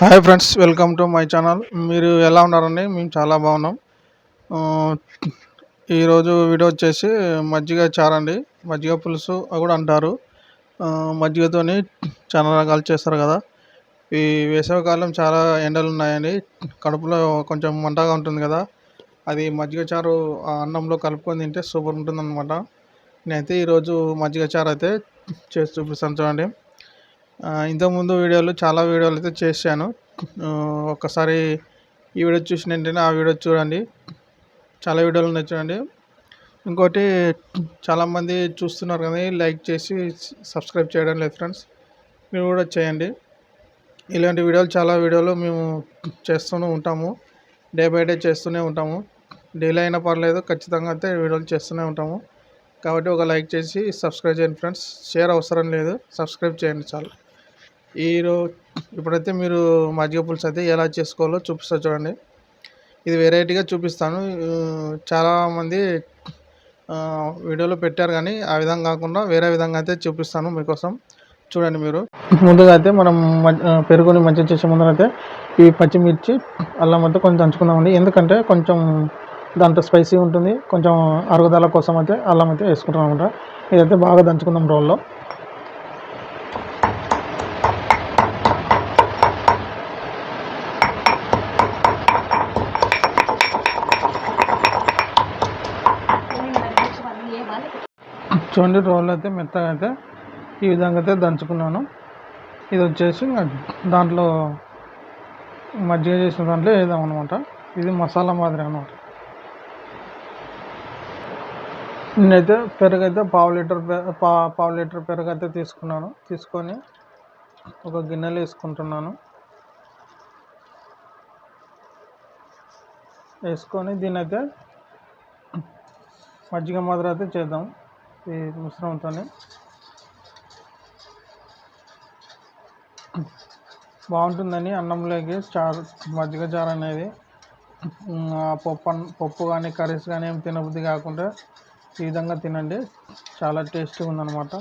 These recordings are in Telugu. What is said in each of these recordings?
Hi friends, welcome to my channel. మీరు ఎలా ఉన్నారండి? మేము చాలా బాగున్నాం. ఆహ్, ఈరోజు వీడియో వచ్చేసి మజ్జిగ చారండి. మజ్జిగ పులుసు కూడా అంటారు. మజ్జిగతోని చాలా రకాలు చేస్తారు కదా. ఈ వేసవికాలం చాలా ఎండలు ఉన్నాయండి. కడుపులో కొంచెం మంటగా ఉంటుంది కదా. అది మజ్జిగ చారు ఆ అన్నంలో కలుపుకొని తింటే సూపర్ ఉంటుందన్నమాట. నేనైతే ఈరోజు మజ్జిగ చారు అయితే చేసి చూపిస్తాను చూడండి. ఇంతకుముందు చాలా వీడియోలు అయితే చేశాను. ఒక్కసారి ఈ వీడియో చూసిన వెంటనే ఆ వీడియో చూడండి. చాలా వీడియోలు ఉన్నాయి చూడండి. ఇంకోటి, చాలామంది చూస్తున్నారు కానీ లైక్ చేసి సబ్స్క్రైబ్ చేయడం లేదు ఫ్రెండ్స్. మీరు కూడా చేయండి. ఇలాంటి చాలా వీడియోలు మేము చేస్తూనే ఉంటాము. డే బై డే చేస్తూనే ఉంటాము. డైలీ అయినా పర్లేదు, ఖచ్చితంగా అయితే వీడియోలు చేస్తూనే ఉంటాము. కాబట్టి ఒక లైక్ చేసి సబ్స్క్రైబ్ చేయండి ఫ్రెండ్స్. షేర్ అవసరం లేదు, సబ్స్క్రైబ్ చేయండి చాలు. ఇప్పుడైతే మీరు మజ్జిగ పులుసు అయితే ఎలా చేసుకోవాలో చూపిస్తా చూడండి. ఇది వెరైటీగా చూపిస్తాను. చాలామంది వీడియోలో పెట్టారు కానీ ఆ విధంగా కాకుండా వేరే విధంగా అయితే చూపిస్తాను మీకోసం. చూడండి మీరు. ముందుగా అయితే మనం పెరుగుని మంచిగా చేసే ముందర అయితే ఈ పచ్చిమిర్చి అల్లం అయితే కొంచెం దంచుకుందామండి. ఎందుకంటే కొంచెం దాంట్లో స్పైసీ ఉంటుంది. కొంచెం అరుగుదల కోసం అయితే అల్లం అయితే వేసుకుంటాం అనమాట. ఇదైతే బాగా దంచుకుందాం రోల్లో. చూడండి, రోల్ అయితే మెత్తగా అయితే ఈ విధంగా అయితే దంచుకున్నాను. ఇది వచ్చేసి దాంట్లో మజ్జిగ చేసిన దాంట్లో వేద్దాం అనమాట. ఇది మసాలా మాదిరి అనమాట. నేనైతే పెరుగు అయితే పావు లీటర్ పెరుగు అయితే తీసుకొని ఒక గిన్నెలో వేసుకుంటున్నాను. వేసుకొని దీన్ని అయితే మజ్జిగ మాదిరి అయితే చేద్దాం ఈ మిశ్రమంతో. బాగుంటుందని అన్నంలోకి చారు, మజ్జిగ చారు అనేది. పప్పు కానీ కర్రీస్ కానీ ఏం తినబుద్ధి కాకుండా ఈ విధంగా తినండి. చాలా టేస్టీగా ఉందన్నమాట.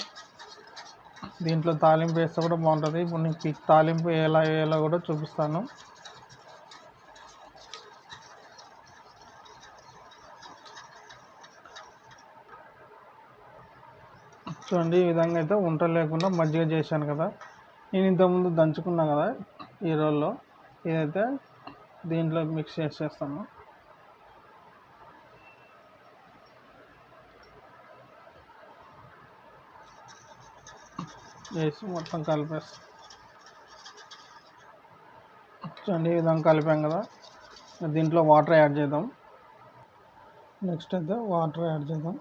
దీంట్లో తాలింపు వేస్తే కూడా బాగుంటుంది. ఇప్పుడు నీకు తాలింపు ఎలా వేయాలో కూడా చూపిస్తాను. చూడండి, ఈ విధంగా అయితే వంట లేకుండా మజ్జిగ చేశాను కదా. నేను ఇంతకుముందు దంచుకున్నా కదా ఈ రోల్లో. ఇదైతే దీంట్లో మిక్స్ చేసేస్తాను. వేసి మొత్తం కలిపేస్తాం. చూడండి, ఈ విధంగా కలిపాం కదా. దీంట్లో వాటర్ యాడ్ చేద్దాం. నెక్స్ట్ అయితే వాటర్ యాడ్ చేద్దాం.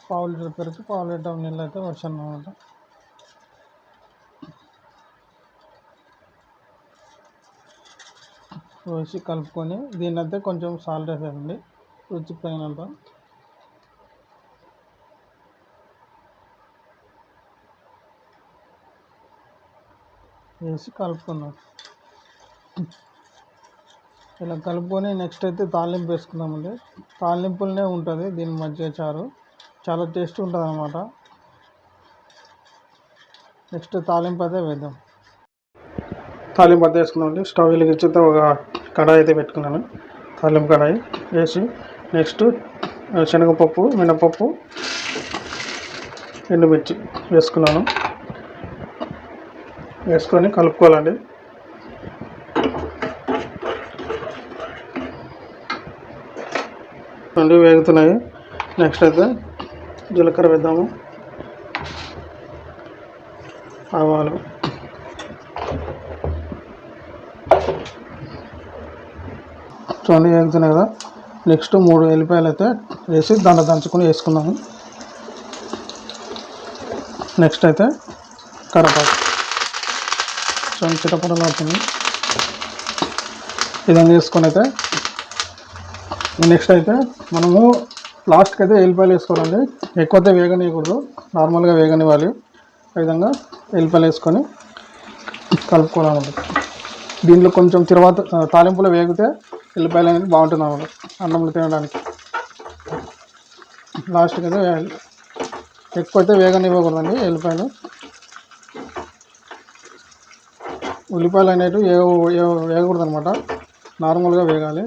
పావు లీటర్ పెరుగు, పావు లీటర్ నీళ్ళు అయితే వచ్చాను అనమాట. వేసి కలుపుకొని దీన్ని అయితే కొంచెం సాల్ట్ వేసేయండి, రుచికి తగినంత. వేసి కలుపుకున్నాం. ఇలా కలుపుకొని నెక్స్ట్ అయితే తాలింపు వేసుకుందామండి. తాలింపులనే ఉంటుంది దీని మజ్జిగ చారు. చాలా టేస్ట్ ఉంటుంది అన్నమాట. నెక్స్ట్ తాలింపు అయితే వేద్దాం. తాలింపు అయితే వేసుకున్నామండి. స్టవ్ వెలిగించి ఒక కడాయి అయితే పెట్టుకున్నాను. తాలింపు కడాయి వేసి నెక్స్ట్ శనగపప్పు, మినపప్పు, ఎండుమిర్చి వేసుకున్నాను. వేసుకొని కలుపుకోవాలండి. రెండు వేగుతున్నాయి. నెక్స్ట్ అయితే జీలకర్ర వేద్దాము, ఆవాలు, చూడండి వేగుతున్నాయి కదా. నెక్స్ట్ 3 ఎల్లిపాయలు అయితే వేసి దాంట్లో దంచుకొని వేసుకున్నాము. నెక్స్ట్ అయితే కరివేపాకు చూడండి చిటపటలు అవుతుంది. ఇదంతా వేసుకొని అయితే నెక్స్ట్ అయితే మనము లాస్ట్కి అయితే ఎల్లిపాయలు వేసుకోవాలండి. ఎక్కువ అయితే వేగనీయకూడదు, నార్మల్గా వేగనివ్వాలి. ఆ విధంగా ఎల్లిపాయలు వేసుకొని కలుపుకోవాలన్నమాట. దీంట్లో కొంచెం తర్వాత తాలింపులో వేగితే ఎల్లిపాయలు అనేది బాగుంటుంది అన్నమాట అన్నంలో తినడానికి. లాస్ట్కి అయితే వేయాలి. ఎక్కువైతే వేగనివ్వకూడదండి ఎల్లిపాయలు. ఉల్లిపాయలు అనేవి వేగకూడదు అనమాట, నార్మల్గా వేగాలి.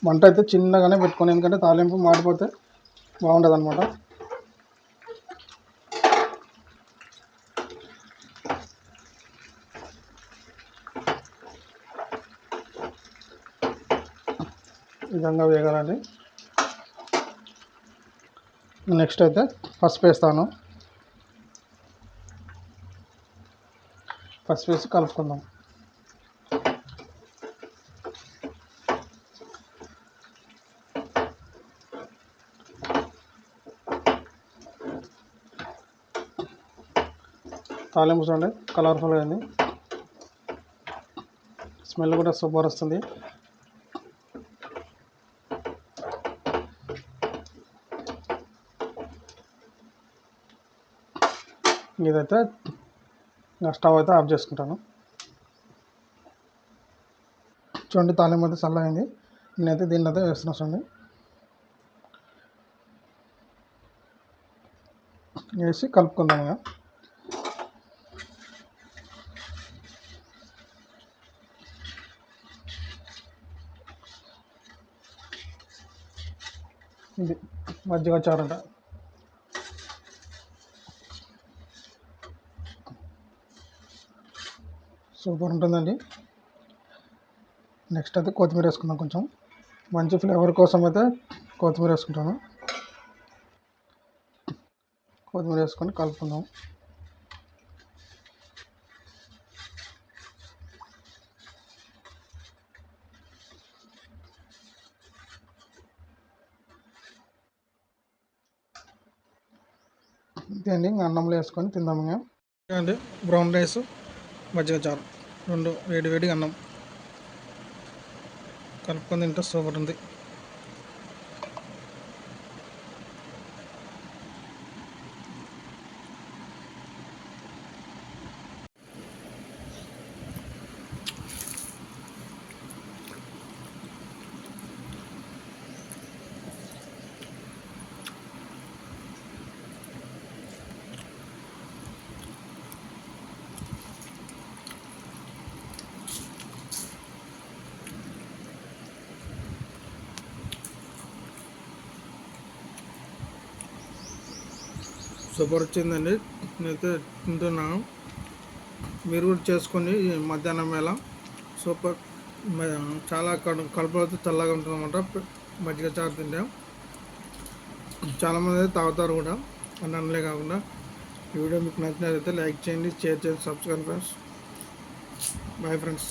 మంట అయితే చిన్నగానే పెట్టుకోండి, ఎందుకంటే తాలింపు మాడిపోతే బాగుండదు అనమాట. ఈ విధంగా వేగాలండి. నెక్స్ట్ అయితే పసుపు వేస్తాను. పసుపు వేసి కలుపుకుందాం. తాలింపు చూడండి కలర్ఫుల్గా అయింది, స్మెల్ కూడా సూపర్ వస్తుంది. ఇదైతే స్టవ్ అయితే ఆఫ్ చేసుకుంటాను. చూడండి తాలింపు అయితే చల్లగైంది. నేనైతే దీన్ని అయితే వేస్తున్నా చూడండి. వేసి కలుపుకుందాం. ఇక ఇది మజ్జిగ చారంట. సూపర్ ఉంటుందండి. నెక్స్ట్ అయితే కొత్తిమీర వేసుకుందాం. కొంచెం మంచి ఫ్లేవర్ కోసం అయితే కొత్తిమీర వేసుకుంటాను. కొత్తిమీర వేసుకొని కలుపుకుందాం. అండి అన్నంలో వేసుకొని తిందాము. ఇంకా అండి బ్రౌన్ రైస్ మజ్జిగ చారు రెండు వేడి వేడిగా అన్నం కలుపుకొని తింటే సూపర్ ఉంది. సూపర్ వచ్చిందండి. నేనైతే తింటున్నాను. మీరు కూడా చేసుకొని మధ్యాహ్నం వేళ సూపర్. చాలా కడుపు అయితే చల్లగా ఉంటుందన్నమాట మజ్జిగ చారు తింటే. చాలామంది అయితే తాగుతారు కూడా అన్నంలే కాకుండా. ఈ వీడియో మీకు నచ్చినట్లయితే లైక్ చేయండి, షేర్ చేయండి, సబ్స్క్రైబ్ ఫ్రెండ్స్. Bye friends.